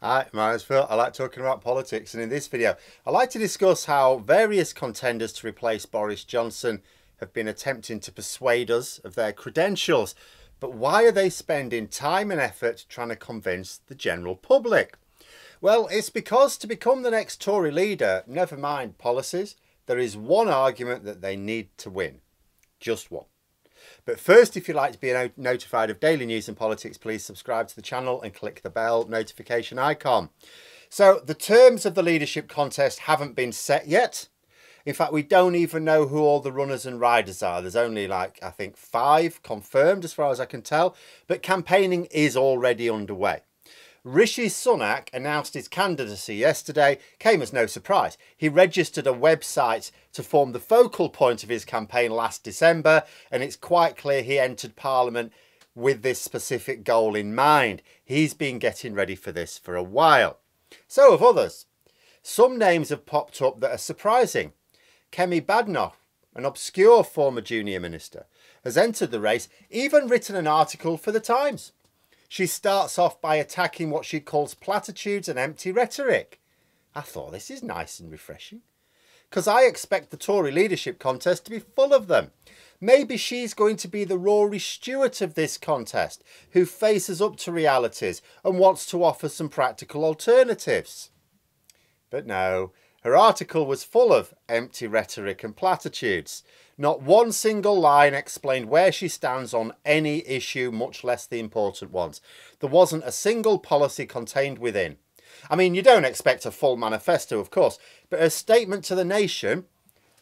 Hi, my name's Phil. I like talking about politics, and in this video I like to discuss how various contenders to replace Boris Johnson have been attempting to persuade us of their credentials. But why are they spending time and effort trying to convince the general public? Well, it's because to become the next Tory leader, never mind policies, there is one argument that they need to win. Just one. But first, if you'd like to be notified of daily news and politics, please subscribe to the channel and click the bell notification icon. So the terms of the leadership contest haven't been set yet. In fact, we don't even know who all the runners and riders are. There's only I think 5 confirmed as far as I can tell, but campaigning is already underway. Rishi Sunak announced his candidacy yesterday, came as no surprise. He registered a website to form the focal point of his campaign last December, and it's quite clear he entered Parliament with this specific goal in mind. He's been getting ready for this for a while. So have others. Some names have popped up that are surprising. Kemi Badenoch, an obscure former junior minister, has entered the race, even written an article for The Times. She starts off by attacking what she calls platitudes and empty rhetoric. I thought, this is nice and refreshing, because I expect the Tory leadership contest to be full of them. Maybe she's going to be the Rory Stewart of this contest, who faces up to realities and wants to offer some practical alternatives. But no, her article was full of empty rhetoric and platitudes. Not one single line explained where she stands on any issue, much less the important ones. There wasn't a single policy contained within. I mean, you don't expect a full manifesto, of course, but her statement to the nation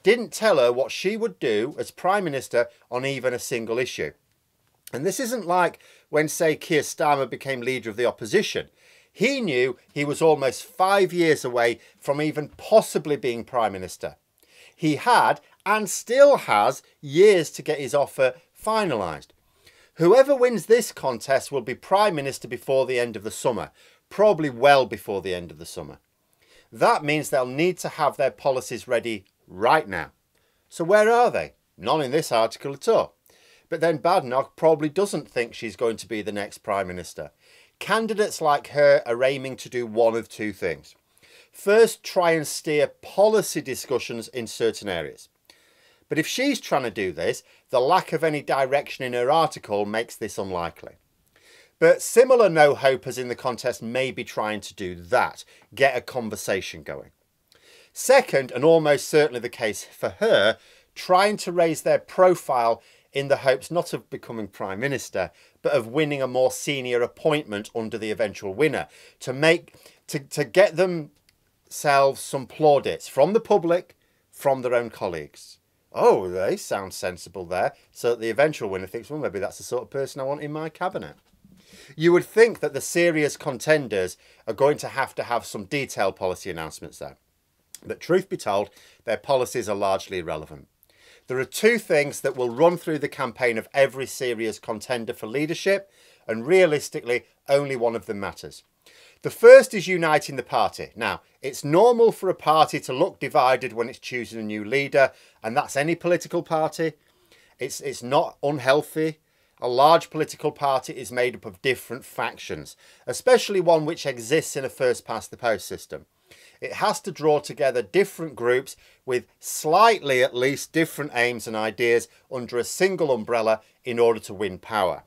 didn't tell her what she would do as Prime Minister on even a single issue. And this isn't like when, say, Keir Starmer became leader of the opposition. He knew he was almost 5 years away from even possibly being Prime Minister. He had, and still has, years to get his offer finalised. Whoever wins this contest will be Prime Minister before the end of the summer, probably well before the end of the summer. That means they'll need to have their policies ready right now. So where are they? None in this article at all. But then Badenoch probably doesn't think she's going to be the next Prime Minister. Candidates like her are aiming to do one of two things. First, try and steer policy discussions in certain areas. But if she's trying to do this, the lack of any direction in her article makes this unlikely. But similar no-hopers in the contest may be trying to do that, get a conversation going. Second, and almost certainly the case for her, trying to raise their profile in the hopes not of becoming Prime Minister, but of winning a more senior appointment under the eventual winner, to get themselves some plaudits from the public, from their own colleagues. Oh, they sound sensible there. So that the eventual winner thinks, well, maybe that's the sort of person I want in my cabinet. You would think that the serious contenders are going to have some detailed policy announcements there. But truth be told, their policies are largely irrelevant. There are 2 things that will run through the campaign of every serious contender for leadership, and realistically, only one of them matters. The first is uniting the party. Now, it's normal for a party to look divided when it's choosing a new leader, and that's any political party. It's not unhealthy. A large political party is made up of different factions, especially one which exists in a first-past-the-post system. It has to draw together different groups with slightly, at least, different aims and ideas under a single umbrella in order to win power.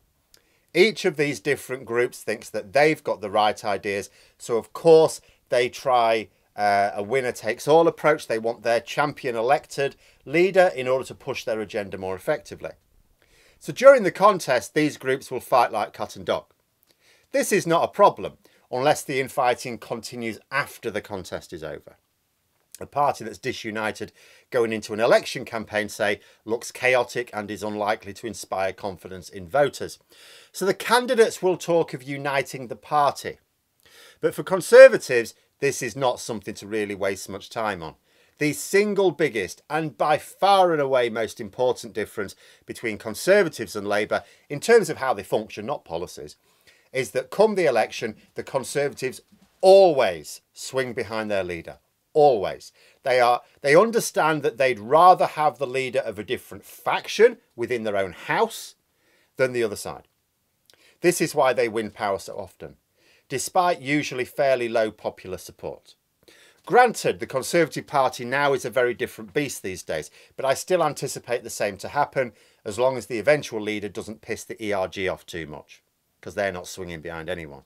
Each of these different groups thinks that they've got the right ideas, so of course they try a winner-takes-all approach. They want their champion-elected leader in order to push their agenda more effectively. So during the contest, these groups will fight like cat and dog. This is not a problem, unless the infighting continues after the contest is over. A party that's disunited going into an election campaign, say, looks chaotic and is unlikely to inspire confidence in voters. So the candidates will talk of uniting the party. But for Conservatives, this is not something to really waste much time on. The single biggest and by far and away most important difference between Conservatives and Labour, in terms of how they function, not policies, is that come the election, the Conservatives always swing behind their leader. Always. They understand that they'd rather have the leader of a different faction within their own house than the other side. This is why they win power so often. despite usually fairly low popular support. Granted, the Conservative Party now is a very different beast these days, but I still anticipate the same to happen as long as the eventual leader doesn't piss the ERG off too much, because they're not swinging behind anyone.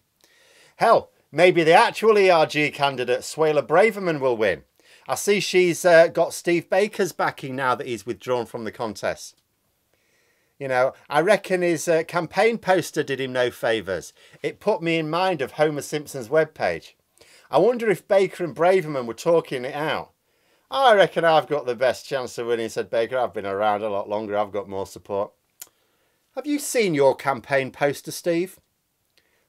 Hell, maybe the actual ERG candidate, Suella Braverman, will win. I see she's got Steve Baker's backing now that he's withdrawn from the contest. You know, I reckon his campaign poster did him no favours. It put me in mind of Homer Simpson's webpage. I wonder if Baker and Braverman were talking it out. I reckon I've got the best chance of winning, said Baker. I've been around a lot longer. I've got more support. Have you seen your campaign poster, Steve?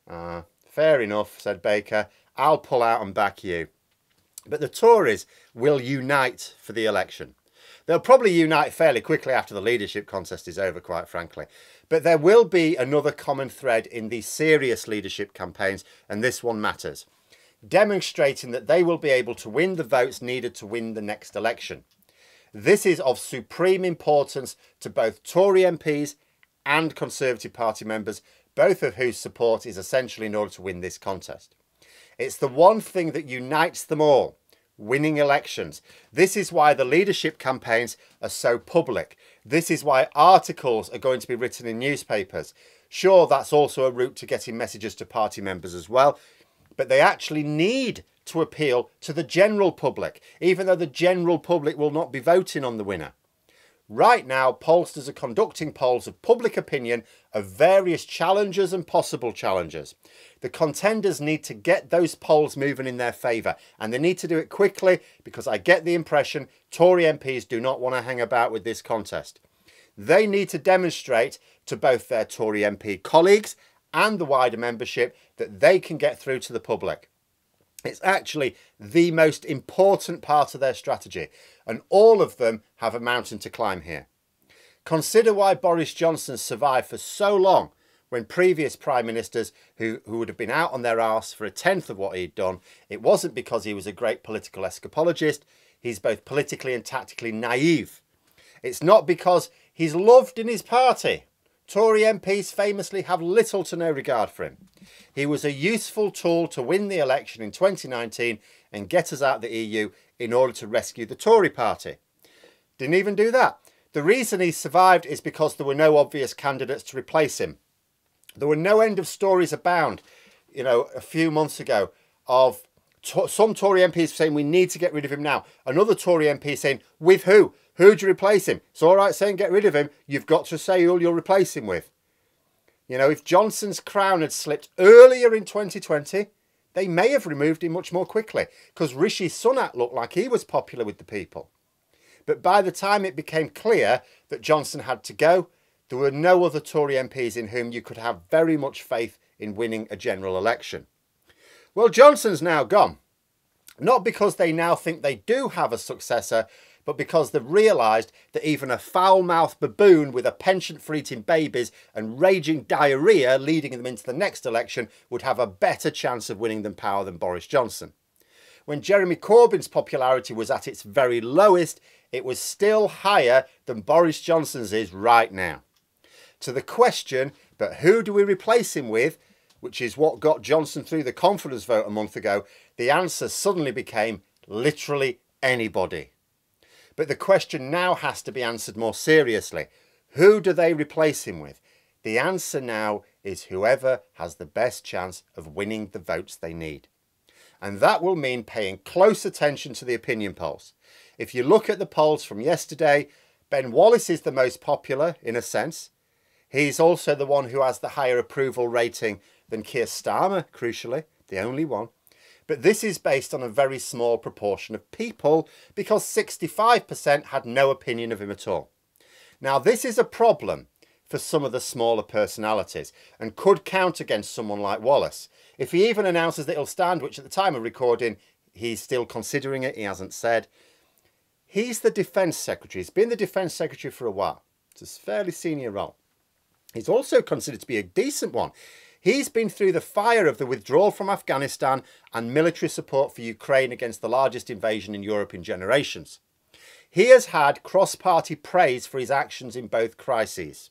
Fair enough, said Baker. I'll pull out and back you. But the Tories will unite for the election. They'll probably unite fairly quickly after the leadership contest is over, quite frankly. But there will be another common thread in these serious leadership campaigns, and this one matters, demonstrating that they will be able to win the votes needed to win the next election. This is of supreme importance to both Tory MPs and Conservative Party members, both of whose support is essential in order to win this contest. It's the one thing that unites them all, winning elections. This is why the leadership campaigns are so public. This is why articles are going to be written in newspapers. Sure, that's also a route to getting messages to party members as well, but they actually need to appeal to the general public, even though the general public will not be voting on the winner. Right now, pollsters are conducting polls of public opinion of various challengers and possible challengers. The contenders need to get those polls moving in their favour, and they need to do it quickly because I get the impression Tory MPs do not want to hang about with this contest. They need to demonstrate to both their Tory MP colleagues and the wider membership that they can get through to the public. It's actually the most important part of their strategy, and all of them have a mountain to climb here. Consider why Boris Johnson survived for so long when previous prime ministers who would have been out on their arse for a tenth of what he'd done. It wasn't because he was a great political escapologist. He's both politically and tactically naive. It's not because he's loved in his party. Tory MPs famously have little to no regard for him. He was a useful tool to win the election in 2019 and get us out of the EU in order to rescue the Tory party. Didn't even do that. The reason he survived is because there were no obvious candidates to replace him. There were no end of stories abound, you know, a few months ago of some Tory MPs saying we need to get rid of him now. Another Tory MP saying, with who? Who'd you replace him? It's all right saying get rid of him. You've got to say who you'll replace him with. You know, if Johnson's crown had slipped earlier in 2020, they may have removed him much more quickly because Rishi Sunak looked like he was popular with the people. But by the time it became clear that Johnson had to go, there were no other Tory MPs in whom you could have very much faith in winning a general election. Well, Johnson's now gone. Not because they now think they do have a successor, but because they've realised that even a foul-mouthed baboon with a penchant for eating babies and raging diarrhoea leading them into the next election would have a better chance of winning them power than Boris Johnson. When Jeremy Corbyn's popularity was at its very lowest, it was still higher than Boris Johnson's is right now. To the question, but who do we replace him with, which is what got Johnson through the confidence vote a month ago, the answer suddenly became literally anybody. But the question now has to be answered more seriously. Who do they replace him with? The answer now is whoever has the best chance of winning the votes they need. And that will mean paying close attention to the opinion polls. If you look at the polls from yesterday, Ben Wallace is the most popular in a sense. He's also the one who has the higher approval rating than Keir Starmer, crucially, the only one. But this is based on a very small proportion of people because 65% had no opinion of him at all. Now, this is a problem for some of the smaller personalities and could count against someone like Wallace. If he even announces that he'll stand, which at the time of recording, he's still considering it, he hasn't said. He's the Defence Secretary. He's been the Defence Secretary for a while. It's a fairly senior role. He's also considered to be a decent one. He's been through the fire of the withdrawal from Afghanistan and military support for Ukraine against the largest invasion in Europe in generations. He has had cross-party praise for his actions in both crises.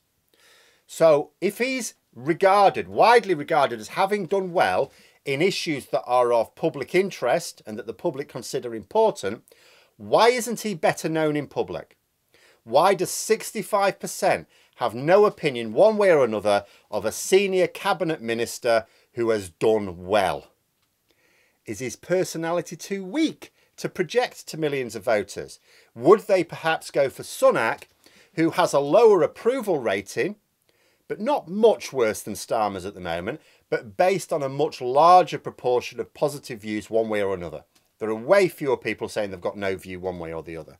So if he's widely regarded as having done well in issues that are of public interest and that the public consider important, why isn't he better known in public? Why does 65% have no opinion one way or another of a senior cabinet minister who has done well? Is his personality too weak to project to millions of voters? Would they perhaps go for Sunak, who has a lower approval rating, but not much worse than Starmer's at the moment, but based on a much larger proportion of positive views one way or another? There are way fewer people saying they've got no view one way or the other.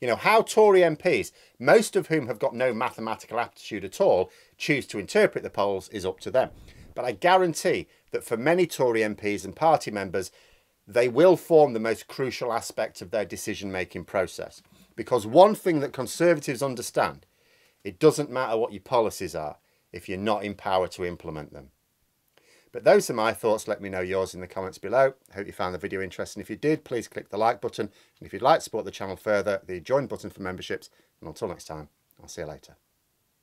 You know, how Tory MPs, most of whom have got no mathematical aptitude at all, choose to interpret the polls is up to them. But I guarantee that for many Tory MPs and party members, they will form the most crucial aspect of their decision-making process. Because one thing that Conservatives understand, it doesn't matter what your policies are if you're not in power to implement them. But those are my thoughts. Let me know yours in the comments below. I hope you found the video interesting. If you did, please click the like button. And if you'd like to support the channel further, the join button for memberships. And until next time, I'll see you later.